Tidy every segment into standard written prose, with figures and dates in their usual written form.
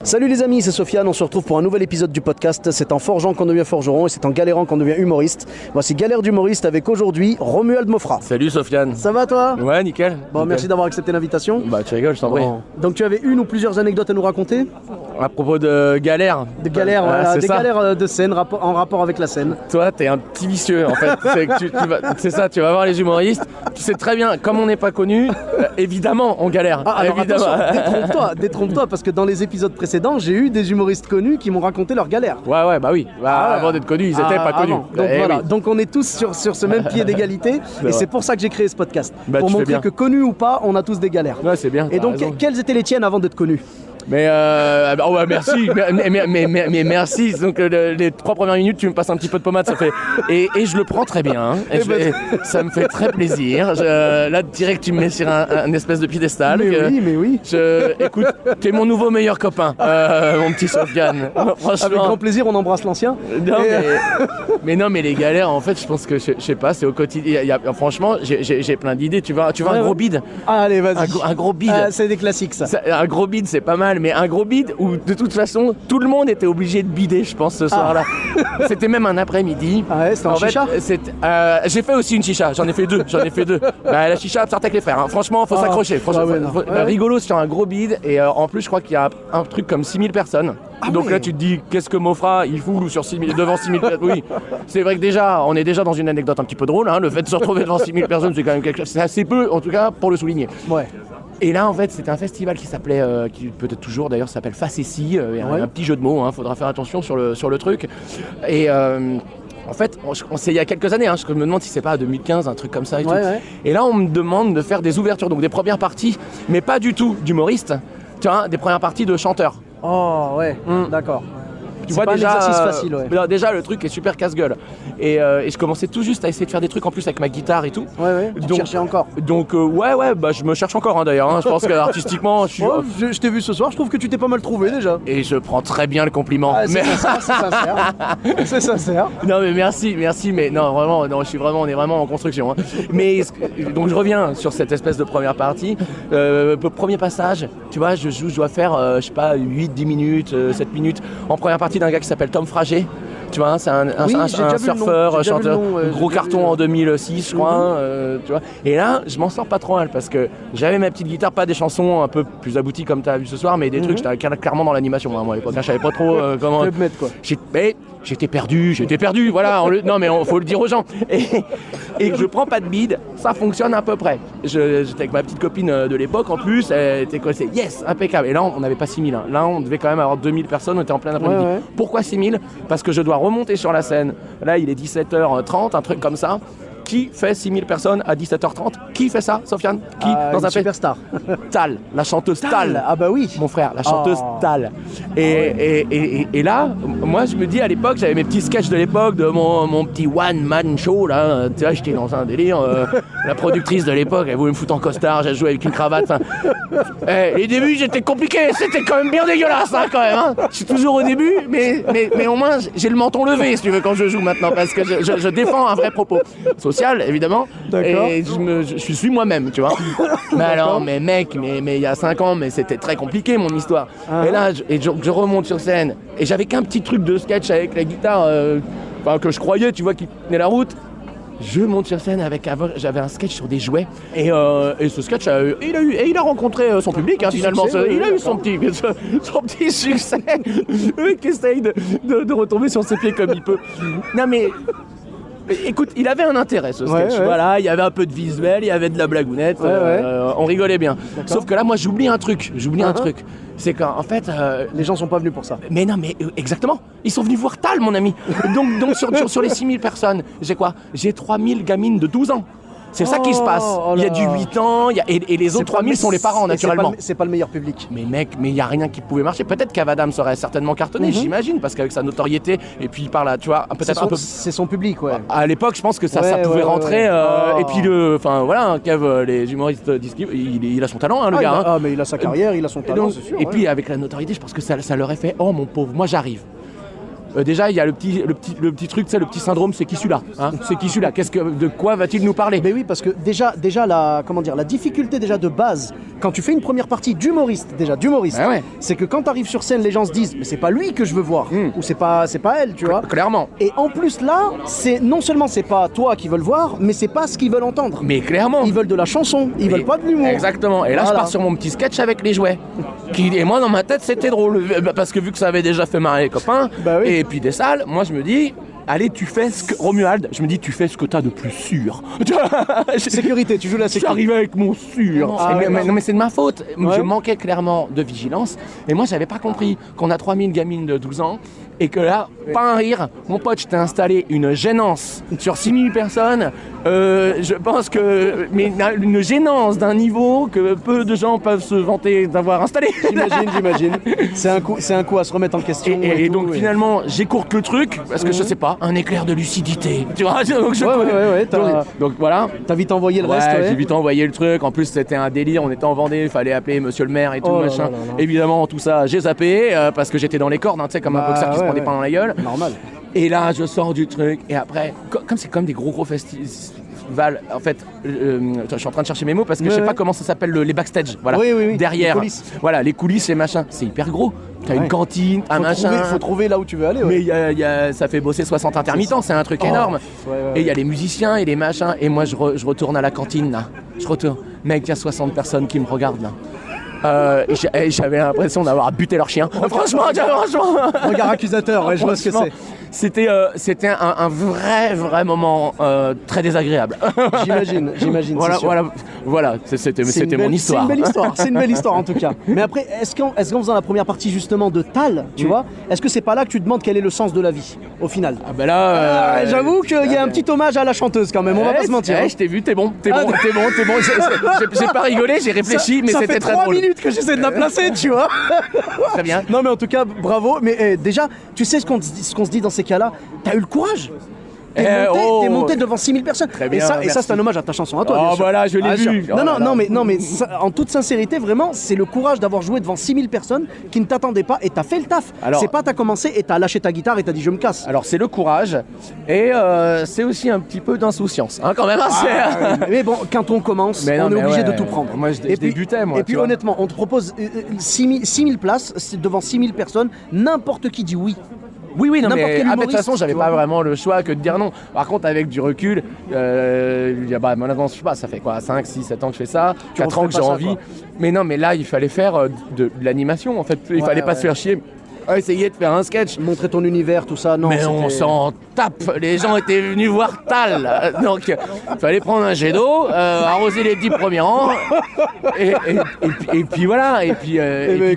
Salut les amis, c'est Sofiane, on se retrouve pour un nouvel épisode du podcast. C'est en forgeant qu'on devient forgeron et c'est en galérant qu'on devient humoriste. Voici Galère d'humoriste avec aujourd'hui Romuald Mofra. Salut Sofiane. Ça va toi? Ouais, nickel. Bon, nickel. merci d'avoir accepté l'invitation. Bah tu rigoles, je t'en prie. Bon. Donc tu avais une ou plusieurs anecdotes à nous raconter? À propos de galère. Des galères, voilà, c'est des ça. galères de scène en rapport avec la scène. Toi, t'es un petit vicieux en fait. C'est ça, tu vas voir les humoristes. Tu sais très bien, comme on n'est pas connu, évidemment on galère. Ah, alors évidemment. attention, détrompe-toi, parce que dans les épisodes précédents, j'ai eu des humoristes connus qui m'ont raconté leurs galères. Ouais, bah oui. Avant d'être connus, ils étaient pas connus. Avant. Donc voilà, Oui. donc on est tous sur ce même pied d'égalité et c'est pour ça que j'ai créé ce podcast. Bah, pour tu fais montrer bien. que connus ou pas, on a tous des galères. Ouais, c'est bien. Et t'as donc, raison. quelles étaient les tiennes avant d'être connu? Mais oh ouais, merci, mais merci. Donc les 3 premières minutes, tu me passes un petit peu de pommade, ça fait et je le prends très bien. Hein. Ça me fait très plaisir. Là, direct, tu me mets sur un espèce de piédestal. Mais oui. Écoute, t'es mon nouveau meilleur copain, mon petit Sofiane. Franchement. Avec grand plaisir, on embrasse l'ancien. Non, mais les galères, en fait, je pense que je sais pas, c'est au quotidien. Franchement, j'ai plein d'idées. Tu vois, un gros bide. Ah, allez, vas-y. Un gros bide. C'est des classiques, ça. Un gros bide, c'est pas mal, mais un gros bide où de toute façon tout le monde était obligé de bider, je pense, ce soir-là. C'était même un après-midi. Ah ouais, c'était en chicha. J'ai fait aussi une chicha, j'en ai fait deux. Bah, la chicha sortait avec les frères, hein. Franchement, faut s'accrocher. Rigolo sur un gros bide, et en plus, je crois qu'il y a un truc comme 6000 personnes. Donc ouais. là, tu te dis, qu'est-ce que Mofra il fout sur 6000, devant 6000 personnes? Oui, c'est vrai que déjà, on est déjà dans une anecdote un petit peu drôle, hein. Le fait de se retrouver devant 6000 personnes, c'est quand même quelque chose, c'est assez peu, en tout cas, pour le souligner. Ouais. Et là, en fait, c'était un festival qui s'appelait, qui peut-être toujours d'ailleurs s'appelle Facessi, un petit jeu de mots, hein, faudra faire attention sur le truc. Et en fait, c'est il y a quelques années, hein, je me demande si c'est pas 2015, un truc comme ça et tout. Ouais. Et là, on me demande de faire des ouvertures, donc des premières parties, mais pas du tout d'humoristes, tu vois, des premières parties de chanteurs. Oh, ouais, d'accord. Tu C'est vois pas déjà, un exercice facile, ouais. Déjà, le truc est super casse-gueule. Et je commençais tout juste à essayer de faire des trucs en plus avec ma guitare et tout. Ouais, tu cherchais encore. Donc, bah, je me cherche encore, hein, d'ailleurs. Hein. Je pense qu'artistiquement, je suis. Oh, je t'ai vu ce soir, je trouve que tu t'es pas mal trouvé déjà. Et je prends très bien le compliment. Ah, c'est sincère. C'est sincère. Non, mais merci, mais non, vraiment, non, on est vraiment en construction. Hein. Mais donc, je reviens sur cette espèce de première partie. Premier passage, tu vois, je dois faire, je sais pas, 8-10 minutes, 7 minutes en première partie d'un gars qui s'appelle Tom Frager. Tu vois, c'est un surfeur, chanteur, gros carton en 2006, je crois. Tu vois. Et là, je m'en sors pas trop mal parce que j'avais ma petite guitare, pas des chansons un peu plus abouties comme tu as vu ce soir, mais des trucs, j'étais clairement dans l'animation. Moi, à l'époque, je savais pas trop comment. Club Med, quoi. J'étais perdu, voilà. Non, mais faut le dire aux gens. Et je prends pas de bide, ça fonctionne à peu près. J'étais avec ma petite copine de l'époque en plus, elle était quoi, c'est yes, impeccable. Et là, on n'avait pas 6000. Hein. Là, on devait quand même avoir 2000 personnes, on était en plein après-midi. Ouais. Pourquoi 6000 ? Parce que je dois remonter sur la scène. Là, il est 17h30, un truc comme ça. Qui fait 6000 personnes à 17h30 ? Qui fait ça, Sofiane ? Qui dans un superstar. Tal, la chanteuse Tal. Ah bah oui. Mon frère, la chanteuse Tal. Et là, moi je me dis à l'époque, j'avais mes petits sketchs de l'époque de mon petit one-man show là. Tu vois, j'étais dans un délire. La productrice de l'époque, elle voulait me foutre en costard, j'ai joué avec une cravate. Les débuts, j'étais compliqué, c'était quand même bien dégueulasse hein, quand même. Hein. Je suis toujours au début, mais au moins j'ai le menton levé si tu veux quand je joue maintenant parce que je défends un vrai propos social évidemment. D'accord. Et je suis moi-même, tu vois. Mais alors, mais mec, mais il y a 5 ans, mais c'était très compliqué mon histoire. Et là, je remonte sur scène et j'avais qu'un petit truc de sketch avec la guitare, que je croyais, tu vois, qui tenait la route. Je monte sur scène j'avais un sketch sur des jouets et ce sketch il a rencontré son public hein, finalement. Il a eu son petit succès. Le mec qui essaye de retomber sur ses pieds comme il peut. Non mais écoute, il avait un intérêt ce sketch. Ouais. Voilà, il y avait un peu de visuel, il y avait de la blagounette, on rigolait bien. D'accord. Sauf que là, moi, j'oublie un truc. C'est qu'en fait, les gens sont pas venus pour ça. Mais non, mais exactement. Ils sont venus voir Tal, mon ami. Donc sur les 6000 personnes, j'ai 3000 gamines de 12 ans. C'est ça qui se passe. Il y a du 8 ans, et les autres 3000 sont les parents, naturellement. C'est pas le meilleur public. Mais mec, il n'y a rien qui pouvait marcher. Peut-être qu'Avadam serait certainement cartonné, j'imagine, parce qu'avec sa notoriété, et puis par là, tu vois, peut-être un peu. C'est son public, ouais. À l'époque, je pense que ça pouvait rentrer. Et puis, Kev, les humoristes disent qu'il a son talent, hein, le gars. Ah, mais il a sa carrière, il a son talent, c'est sûr. Et puis, avec la notoriété, je pense que ça leur a fait, oh mon pauvre, moi j'arrive. déjà il y a le petit truc, tu sais, le petit syndrome, c'est qui celui-là, hein, c'est qui celui-là, de quoi va-t-il nous parler? Mais oui, parce que déjà la difficulté déjà de base, quand tu fais une première partie d'humoriste, Ouais. c'est que quand tu arrives sur scène, les gens se disent mais c'est pas lui que je veux voir, ou c'est pas elle, tu vois. Clairement. Et en plus là, c'est non seulement c'est pas toi qui veulent voir, mais c'est pas ce qu'ils veulent entendre. Mais clairement. Ils veulent de la chanson, ils veulent pas de l'humour. Exactement. Et là, Voilà. je pars sur mon petit sketch avec les jouets. Et moi, dans ma tête, c'était drôle. Parce que vu que ça avait déjà fait marrer les copains, Bah oui. et puis des salles, moi, je me dis, allez, Romuald, je me dis, tu fais ce que t'as de plus sûr. Sécurité, tu joues la sécurité. J'arrivais avec mon sûr. Non, mais c'est de ma faute. Ouais. Je manquais clairement de vigilance. Et moi, j'avais pas compris qu'on a 3000 gamines de 12 ans. Et que là, pas un rire. Mon pote, je t'ai installé une gênance sur 6000 personnes. Je pense que. Mais une gênance d'un niveau que peu de gens peuvent se vanter d'avoir installé. J'imagine. C'est un coup à se remettre en question. Et tout, donc finalement, j'écourte le truc parce que je sais pas, un éclair de lucidité. Tu vois, donc donc voilà. T'as vite envoyé le reste. J'ai vite envoyé le truc. En plus, c'était un délire. On était en Vendée, il fallait appeler monsieur le maire et tout, Oh là machin. là là là. Évidemment, tout ça, j'ai zappé parce que j'étais dans les cordes, hein, tu sais, comme un boxeur qui se prend des pains dans la gueule. Normal. Et là, je sors du truc. Et après, comme c'est comme des gros festivals, en fait, je suis en train de chercher mes mots parce que je sais pas comment ça s'appelle les backstage. Voilà. Oui. Derrière. Les coulisses. Voilà, les coulisses, les machins. C'est hyper gros. T'as une cantine, un machin. Faut trouver là où tu veux aller. Mais ça fait bosser 60 intermittents, c'est un truc énorme. Ouais. Et il y a les musiciens et les machins. Et moi, je retourne à la cantine, là. Je retourne. Mec, il y a 60 personnes qui me regardent, là. Et j'avais l'impression d'avoir buté leur chien. Franchement. Regard accusateur, je vois ce que c'est. C'était un vrai moment très désagréable. J'imagine. Voilà, c'était mon histoire. C'est une belle histoire en tout cas. Mais après, est-ce qu'en faisant la première partie justement de Tal, tu vois, est-ce que c'est pas là que tu te demandes quel est le sens de la vie au final? Ah ben là, j'avoue qu'il y a un petit hommage à la chanteuse quand même, on va pas se mentir. Ouais, je t'ai vu, t'es bon. J'ai pas rigolé, j'ai réfléchi, mais c'était très drôle. Ça fait 3 minutes que j'essaie de la placer, tu vois. Très bien. Non mais en tout cas, bravo. Mais déjà, tu sais ce qu'on se dit dans ces cas-là, t'as eu le courage. T'es monté devant 6000 personnes. Très bien, et ça c'est un hommage à ta chanson, à toi. Bien sûr. Voilà, je l'ai vu. Non mais ça, en toute sincérité, vraiment, c'est le courage d'avoir joué devant 6000 personnes qui ne t'attendaient pas et t'as fait le taf. C'est pas t'as commencé et t'as lâché ta guitare et t'as dit je me casse. Alors c'est le courage et c'est aussi un petit peu d'insouciance, hein, quand même. Mais bon, quand on commence, on est obligé de tout prendre. Moi je débutais, moi. Et puis honnêtement, on te propose 6000 places devant 6000 personnes, n'importe qui dit oui. Oui, non, N'importe mais quel de toute façon, humoriste, j'avais tu pas vois. vraiment le choix que de dire non. Par contre, avec du recul, maintenant, je sais pas, ça fait quoi, 5, 6, 7 ans que je fais ça, 4 ans que j'ai envie. quoi. Mais non, mais là, il fallait faire de l'animation, en fait. Il fallait pas se faire chier. Essayer de faire un sketch. Montrer ton univers, tout ça, non. Mais on s'en tape. Les gens étaient venus voir Tal. Donc, il fallait prendre un jet d'eau, arroser les 10 premiers rangs. Et puis voilà. Et puis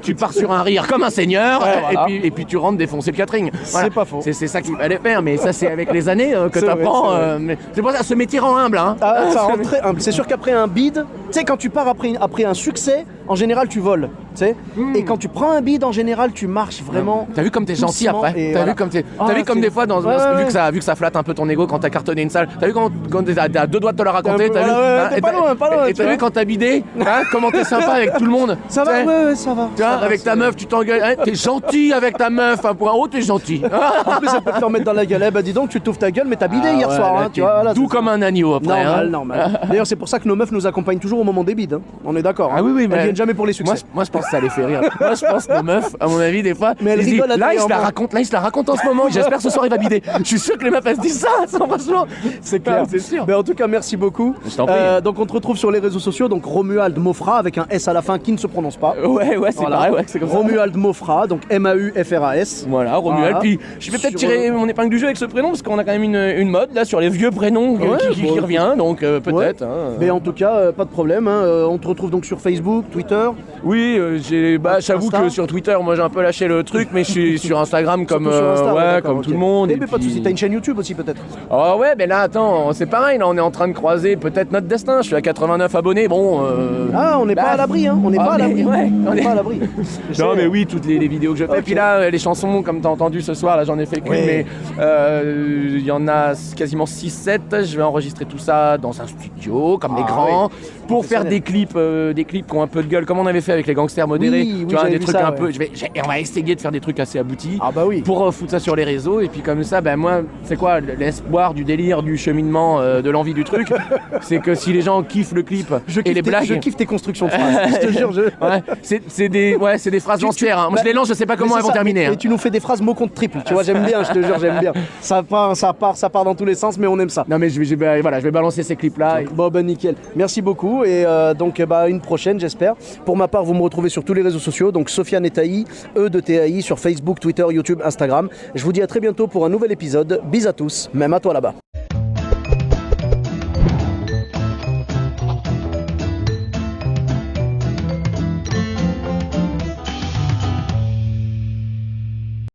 tu pars sur un rire comme un seigneur. Et puis tu rentres défoncer le catering. Voilà. C'est pas faux. C'est ça qu'il fallait faire. Mais ça, c'est avec les années que C'est tu apprends. vrai. C'est pour ça, ce métier rend humble. Hein. Ça rend très humble. C'est sûr qu'après un bide, tu sais, quand tu pars après un succès, en général, tu voles. Tu sais. Et quand tu prends un bide, en général, tu marches vraiment. T'as vu comme t'es gentil doucement, après. et T'as voilà. vu comme des fois, vu que ça flatte un peu ton ego quand t'as cartonné une salle. T'as vu quand t'es à 2 doigts de te la raconter. T'as vu, t'es pas loin. Et t'as vu quand t'as bidé, comment t'es sympa avec tout le monde. Ça va, ouais, ça va. Tu vois, avec ta meuf, tu t'engueules. T'es gentil avec ta meuf. Un point haut, t'es gentil. En plus, ça peut te faire mettre dans la gueule. Bah dis donc, tu t'ouvres ta gueule, mais t'as bidé hier soir. là, Hein, tu vois, voilà, doux c'est comme un agneau après. Normal. D'ailleurs, c'est pour ça que nos meufs nous accompagnent toujours au moment des bides. Hein. On est d'accord. Ah oui, Elles mais viennent jamais pour les succès. Moi, je pense que ça les fait rire. Moi, je pense que nos meufs, à mon avis, des fois, Mais elles ils se disent, rigolent à là, il se la taille en raconte. Là, il se la raconte en ce moment. J'espère que ce soir, il va bider. Je suis sûr que les meufs, elles se disent ça. Franchement, c'est clair. C'est sûr. Mais en tout cas, merci beaucoup. Je t'en prie. Donc, on te retrouve sur les réseaux sociaux. Donc, Romuald Mofra avec un S à la fin qui ne se prononce pas. Ouais, c'est pareil. Ouais, c'est comme ça. Romuald Mofra, donc M-A-U-F-R-A-S. Voilà, Romuald. Voilà. Puis je vais peut-être Sur- tirer mon épingle du jeu avec ce prénom parce qu'on a quand même une mode là sur les vieux prénoms qui bon, revient. Donc peut-être. Ouais. Hein. Mais en tout cas, pas de problème. Hein. On te retrouve donc sur Facebook, Twitter. Oui, j'avoue Insta. que sur Twitter, moi j'ai un peu lâché le truc, mais je suis sur Instagram comme Surtout sur Insta, d'accord, comme ok. tout le monde. Eh et ben, pas de puis- soucis. T'as une chaîne YouTube aussi peut-être. Ah ouais, mais là attends, c'est pareil, là on est en train de croiser peut-être notre destin. Je suis à 89 abonnés, bon. Ah, on n'est pas à l'abri, hein. On n'est pas à l'abri. Ouais, On n'est pas à l'abri. Non mais oui, toutes les vidéos que je fais. Ok. Et puis là, les chansons, comme t'as entendu ce soir, là j'en ai fait qu'une, Oui. mais il y en a quasiment 6-7. Je vais enregistrer tout ça dans un studio, comme les grands, pour pour faire des clips qui ont un peu de gueule, comme on avait fait avec les gangsters modérés. Oui, tu vois, j'avais des vu trucs ça, un peu. ouais. Et on va essayer de faire des trucs assez aboutis. Ah bah oui. Pour foutre ça sur les réseaux. Et puis comme ça, ben moi, c'est quoi l'espoir du délire, du cheminement, de l'envie du truc, c'est que si les gens kiffent le clip et les blagues. Je kiffe tes constructions de phrases. Je te jure. Ouais, c'est des phrases lancières. Hein. Moi, je les lance, je sais pas comment elles vont terminer. Et tu nous fais des phrases mots contre triple. Tu vois, j'aime bien. Je te jure, j'aime bien. Ça part dans tous les sens, mais on aime ça. Non, mais je vais balancer ces clips-là. Bon, bah nickel. Merci beaucoup. Et donc, une prochaine, j'espère. Pour ma part, vous me retrouvez sur tous les réseaux sociaux. Donc, Sofiane et Taï, de TAI, sur Facebook, Twitter, YouTube, Instagram. Je vous dis à très bientôt pour un nouvel épisode. Bis à tous, même à toi là-bas.